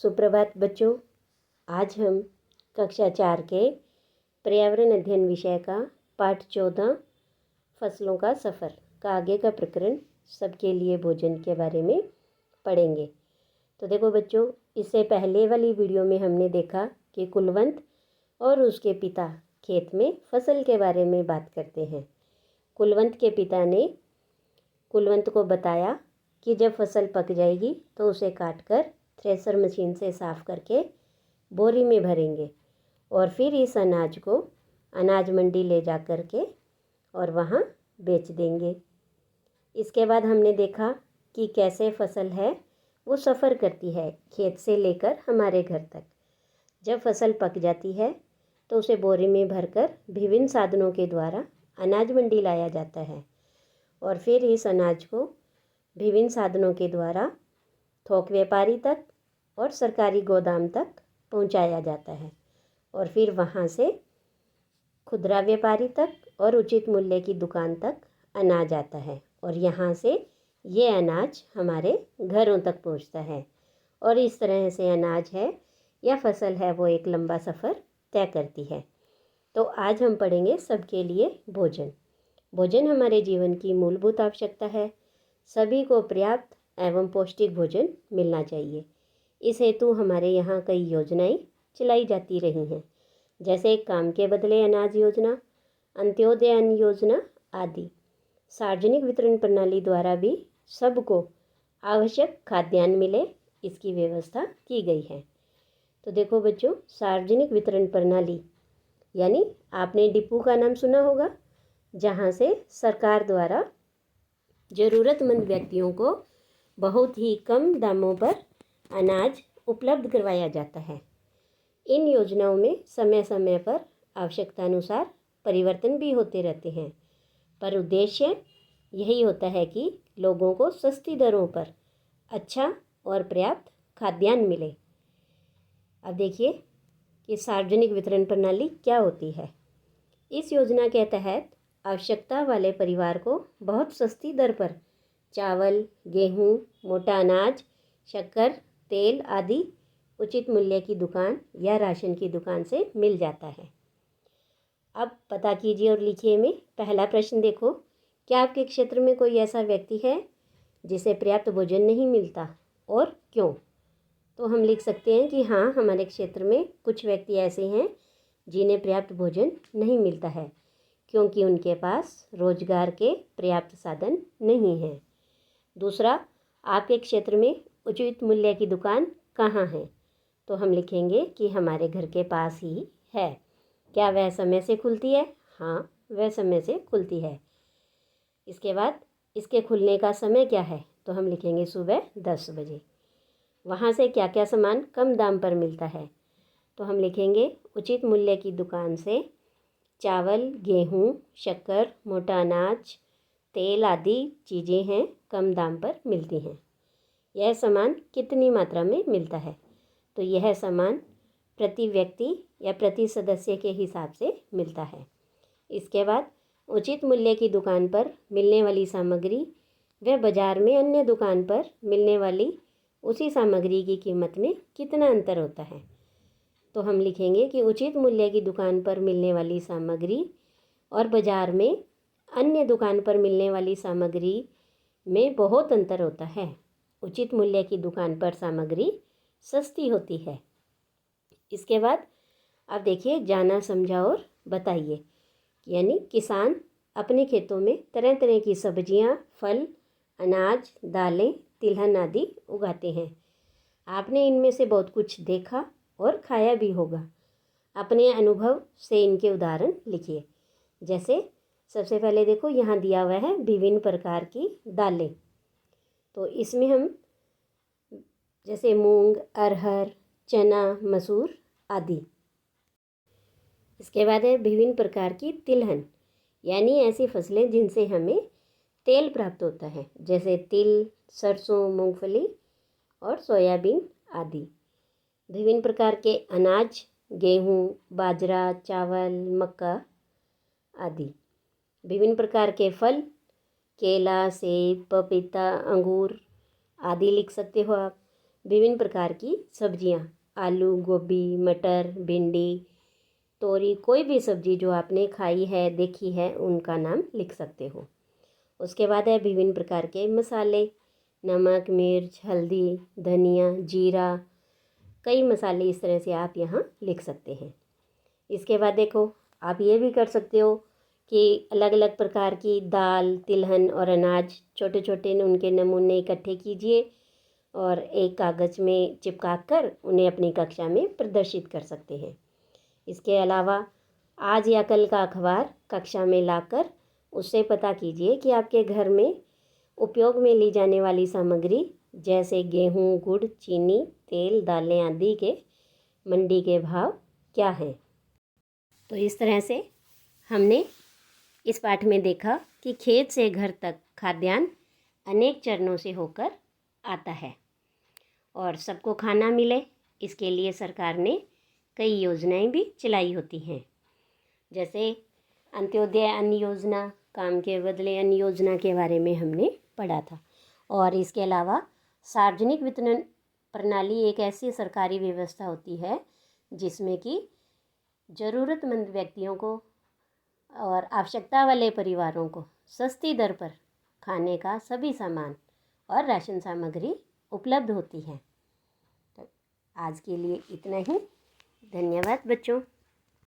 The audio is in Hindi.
सुप्रभात बच्चों। आज हम कक्षा 4 के पर्यावरण अध्ययन विषय का पाठ 14 फसलों का सफ़र का आगे का प्रकरण सबके लिए भोजन के बारे में पढ़ेंगे। तो देखो बच्चों, इससे पहले वाली वीडियो में हमने देखा कि कुलवंत और उसके पिता खेत में फसल के बारे में बात करते हैं। कुलवंत के पिता ने कुलवंत को बताया कि जब फसल पक जाएगी तो उसे काटकर थ्रेसर मशीन से साफ़ करके बोरी में भरेंगे और फिर इस अनाज को अनाज मंडी ले जा कर के और वहाँ बेच देंगे। इसके बाद हमने देखा कि कैसे फसल है वो सफ़र करती है खेत से लेकर हमारे घर तक। जब फसल पक जाती है तो उसे बोरी में भरकर विभिन्न साधनों के द्वारा अनाज मंडी लाया जाता है और फिर इस अनाज को विभिन्न साधनों के द्वारा थोक व्यापारी तक और सरकारी गोदाम तक पहुंचाया जाता है और फिर वहां से खुदरा व्यापारी तक और उचित मूल्य की दुकान तक अनाज आता है और यहाँ से ये अनाज हमारे घरों तक पहुंचता है। और इस तरह से अनाज है या फसल है वो एक लंबा सफ़र तय करती है। तो आज हम पढ़ेंगे सबके लिए भोजन। भोजन हमारे जीवन की मूलभूत आवश्यकता है। सभी को पर्याप्त एवं पौष्टिक भोजन मिलना चाहिए। इस हेतु हमारे यहाँ कई योजनाएं चलाई जाती रही हैं, जैसे काम के बदले अनाज योजना, अंत्योदय अन्न योजना आदि। सार्वजनिक वितरण प्रणाली द्वारा भी सबको आवश्यक खाद्यान्न मिले, इसकी व्यवस्था की गई है। तो देखो बच्चों, सार्वजनिक वितरण प्रणाली यानी आपने डिपो का नाम सुना होगा, जहाँ से सरकार द्वारा ज़रूरतमंद व्यक्तियों को बहुत ही कम दामों पर अनाज उपलब्ध करवाया जाता है। इन योजनाओं में समय समय पर आवश्यकतानुसार परिवर्तन भी होते रहते हैं, पर उद्देश्य यही होता है कि लोगों को सस्ती दरों पर अच्छा और पर्याप्त खाद्यान्न मिले। अब देखिए कि सार्वजनिक वितरण प्रणाली क्या होती है। इस योजना के तहत आवश्यकता वाले परिवार को बहुत सस्ती दर पर चावल, गेहूँ, मोटा अनाज, शक्कर, तेल आदि उचित मूल्य की दुकान या राशन की दुकान से मिल जाता है। अब पता कीजिए और लिखिए में पहला प्रश्न देखो, क्या आपके क्षेत्र में कोई ऐसा व्यक्ति है जिसे पर्याप्त भोजन नहीं मिलता और क्यों? तो हम लिख सकते हैं कि हाँ, हमारे क्षेत्र में कुछ व्यक्ति ऐसे हैं जिन्हें पर्याप्त भोजन नहीं मिलता है क्योंकि उनके पास रोजगार के पर्याप्त साधन नहीं हैं। दूसरा, आपके क्षेत्र में उचित मूल्य की दुकान कहाँ है? तो हम लिखेंगे कि हमारे घर के पास ही है। क्या वह समय से खुलती है? हाँ, वह समय से खुलती है। इसके बाद इसके खुलने का समय क्या है? तो हम लिखेंगे सुबह 10 बजे। वहाँ से क्या क्या सामान कम दाम पर मिलता है? तो हम लिखेंगे उचित मूल्य की दुकान से चावल, गेहूँ, शक्कर, मोटा अनाज, तेल आदि चीज़ें हैं कम दाम पर मिलती हैं। यह सामान कितनी मात्रा में मिलता है? तो यह सामान प्रति व्यक्ति या प्रति सदस्य के हिसाब से मिलता है। इसके बाद उचित मूल्य की दुकान पर मिलने वाली सामग्री व बाज़ार में अन्य दुकान पर मिलने वाली उसी सामग्री की कीमत में कितना अंतर होता है? तो हम लिखेंगे कि उचित मूल्य की दुकान पर मिलने वाली सामग्री और बाज़ार में अन्य दुकान पर मिलने वाली सामग्री में बहुत अंतर होता है। उचित मूल्य की दुकान पर सामग्री सस्ती होती है। इसके बाद अब देखिए, जाना समझा और बताइए, यानी किसान अपने खेतों में तरह तरह की सब्जियां, फल, अनाज, दालें, तिलहन आदि उगाते हैं। आपने इनमें से बहुत कुछ देखा और खाया भी होगा। अपने अनुभव से इनके उदाहरण लिखिए। जैसे सबसे पहले देखो, यहाँ दिया हुआ है विभिन्न प्रकार की दालें। तो इसमें हम जैसे मूंग, अरहर, चना, मसूर आदि। इसके बाद है विभिन्न प्रकार की तिलहन, यानी ऐसी फसलें जिनसे हमें तेल प्राप्त होता है, जैसे तिल, सरसों, मूंगफली और सोयाबीन आदि। विभिन्न प्रकार के अनाज, गेहूँ, बाजरा, चावल, मक्का आदि। विभिन्न प्रकार के फल, केला, सेब, पपीता, अंगूर आदि लिख सकते हो आप। विभिन्न प्रकार की सब्जियां, आलू, गोभी, मटर, भिंडी, तोरी, कोई भी सब्जी जो आपने खाई है, देखी है, उनका नाम लिख सकते हो। उसके बाद है विभिन्न प्रकार के मसाले, नमक, मिर्च, हल्दी, धनिया, जीरा, कई मसाले इस तरह से आप यहाँ लिख सकते हैं। इसके बाद देखो, आप ये भी कर सकते हो कि अलग अलग प्रकार की दाल, तिलहन और अनाज छोटे छोटे उनके नमूने इकट्ठे कीजिए और एक कागज़ में चिपका कर उन्हें अपनी कक्षा में प्रदर्शित कर सकते हैं। इसके अलावा आज या कल का अखबार कक्षा में लाकर उससे पता कीजिए कि आपके घर में उपयोग में ली जाने वाली सामग्री जैसे गेहूँ, गुड़, चीनी, तेल, दालें आदि के मंडी के भाव क्या हैं। तो इस तरह से हमने इस पाठ में देखा कि खेत से घर तक खाद्यान्न अनेक चरणों से होकर आता है और सबको खाना मिले, इसके लिए सरकार ने कई योजनाएं भी चलाई होती हैं। जैसे अंत्योदय अन्न योजना, काम के बदले अन्न योजना के बारे में हमने पढ़ा था। और इसके अलावा सार्वजनिक वितरण प्रणाली एक ऐसी सरकारी व्यवस्था होती है जिसमें कि ज़रूरतमंद व्यक्तियों को और आवश्यकता वाले परिवारों को सस्ती दर पर खाने का सभी सामान और राशन सामग्री उपलब्ध होती है। तो आज के लिए इतना ही। धन्यवाद बच्चों।